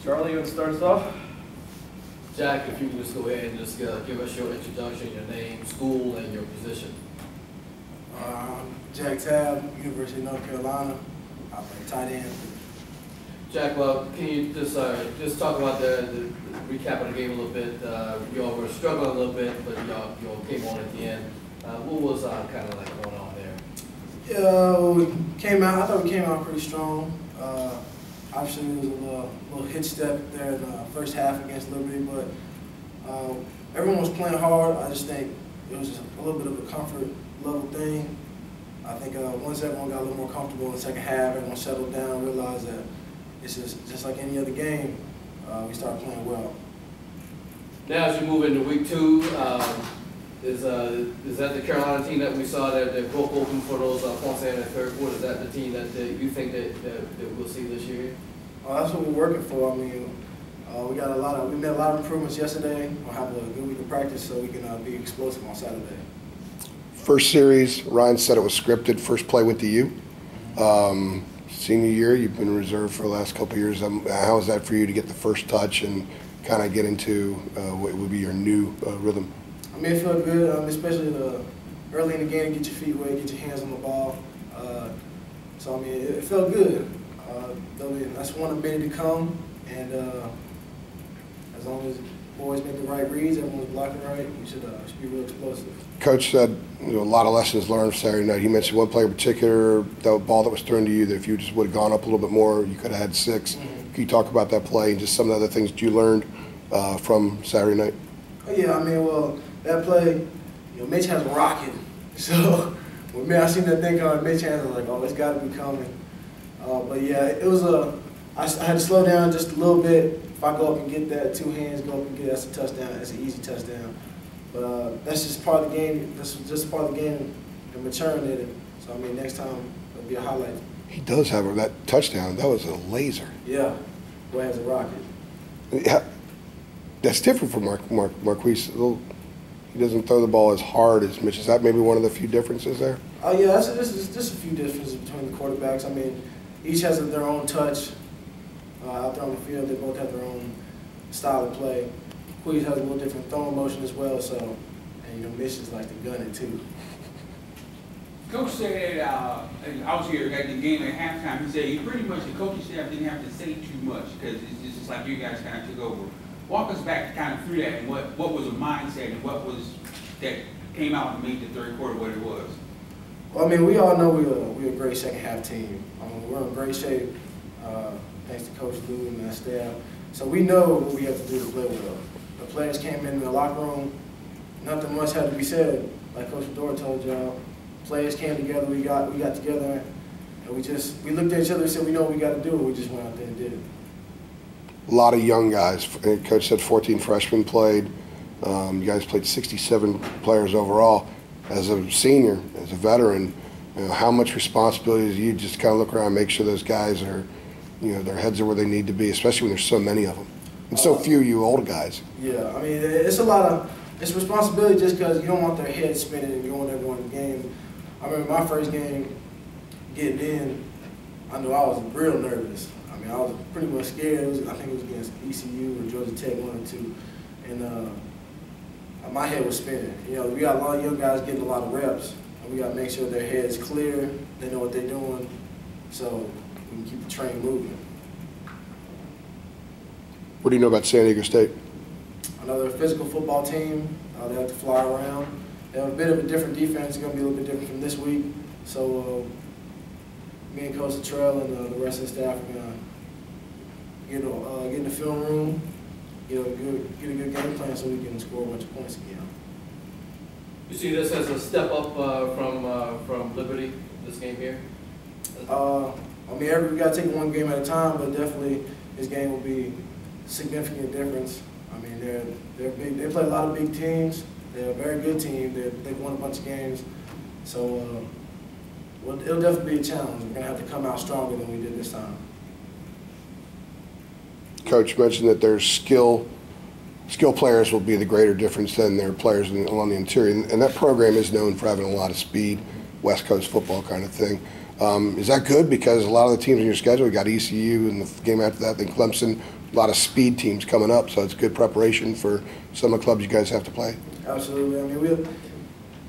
Charlie, you want to start us off? Jack, if you can just go ahead and just give us your introduction, your name, school, and your position. JackTabb, University of North Carolina. I play tight end. Jack, well, can you just talk about the recap of the game a little bit? Y'all were struggling a little bit, but y'all came on at the end. What was kind of like going on there? Yeah, we came out. I thought we came out pretty strong. Obviously, there was a little hitch step there in the first half against Liberty, but everyone was playing hard. I just think it was just a little bit of a comfort level thing. I think once everyone got a little more comfortable in the second half, everyone settled down, realized that it's just like any other game. We started playing well. Now, as you move into week 2, is that the Carolina team that we saw that broke open for those points in the third quarter? Is that the team that you think that we'll see this year? That's what we're working for. I mean, we made a lot of improvements yesterday. We'll have a good week of practice so we can be explosive on Saturday. First series, Ryan said it was scripted. First play went to you. Senior year, you've been reserved for the last couple of years. How is that for you to get the first touch and kind of get into what would be your new rhythm? I mean, it felt good, especially early in the game, get your feet wet, get your hands on the ball. So, I mean, it felt good. That's one of many to come, and as long as boys make the right reads, everyone's blocking right, we should be real explosive. Coach said a lot of lessons learned Saturday night. He mentioned one player in particular, the ball that was thrown to you, that if you just would have gone up a little bit more, you could have had 6. Mm-hmm. Can you talk about that play and just some of the other things that you learned from Saturday night? Oh, yeah, I mean, well, that play, Mitch has a rocket. So when I seen that thing coming, Mitch has, I was like, oh, it's got to be coming. But yeah, it was I had to slow down just a little bit. If I go up and get that, 2 hands, go up and get that's a touchdown. That's an easy touchdown. But that's just part of the game. That's just part of the game and maturing in it. So I mean, next time it'll be a highlight. He does have that touchdown. That was a laser. Yeah, boy has a rocket. Yeah, that's different from Marquise. He doesn't throw the ball as hard as Mitch. Is that maybe one of the few differences there? Oh yeah, there's just a few differences between the quarterbacks. I mean, each has their own touch out there on the field. They both have their own style of play. Queez has a little different throwing motion as well, so, and Mitch is like the gunner too. Coach said, I was here at the game at halftime, he said pretty much the coaching staff didn't have to say too much because it's just like you guys kind of took over. Walk us back kind of through that and what was the mindset and what was that came out and made the third quarter what it was? Well, I mean, we all know we're a great second half team. We're in great shape, thanks to Coach Lou and that staff. So we know what we have to do to play well. The players came in the locker room, nothing much had to be said. Like Coach Fedora told y'all, players came together, we got together, and we looked at each other and said, we know what we got to do, and we just went out there and did it. A lot of young guys. Coach said 14 freshmen played. You guys played 67 players overall. As a senior, as a veteran, how much responsibility do you just kind of look around and make sure those guys are, their heads are where they need to be, especially when there's so many of them and so few you old guys? Yeah, I mean, it's responsibility just because you don't want their heads spinning and going there going the game. I remember my first game getting in, I knew I was real nervous. I mean, I was pretty much scared. I think it was against ECU or Georgia Tech, 1 or 2. And my head was spinning. We got a lot of young guys getting a lot of reps. And we got to make sure their head's clear, they know what they're doing, so we can keep the train moving. What do you know about San Diego State? Another physical football team. They have to fly around. They have a bit of a different defense. It's going to be a little bit different from this week. So me and Coach Terrell and the rest of the staff are going to get in the film room, get a good game plan so we can score a bunch of points again. You see this as a step up from Liberty, this game here? I mean, we got to take one game at a time, but definitely this game will be a significant difference. I mean, they're big. They play a lot of big teams. They're a very good team. They've won a bunch of games. So it'll definitely be a challenge. We're going to have to come out stronger than we did this time. Coach mentioned that there's skill players will be the greater difference than their players along the interior. And that program is known for having a lot of speed, West Coast football kind of thing. Is that good? Because a lot of the teams in your schedule, you got ECU and the game after that, then Clemson, a lot of speed teams coming up, so it's good preparation for some of the clubs you guys have to play. Absolutely. I mean,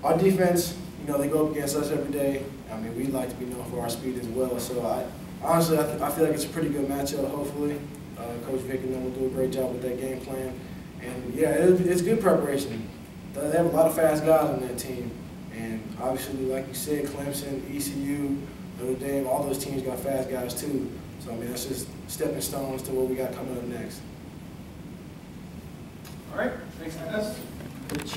our defense, you know, they go up against us every day. I mean, we like to be known for our speed as well. So honestly, I feel like it's a pretty good matchup. Hopefully, Coach Vick and them will do a great job with that game plan. And yeah, it's good preparation. They have a lot of fast guys on that team, and obviously, like you said, Clemson, ECU, Notre Dame, all those teams got fast guys too. So I mean, that's just stepping stones to what we got coming up next. All right, thanks, guys.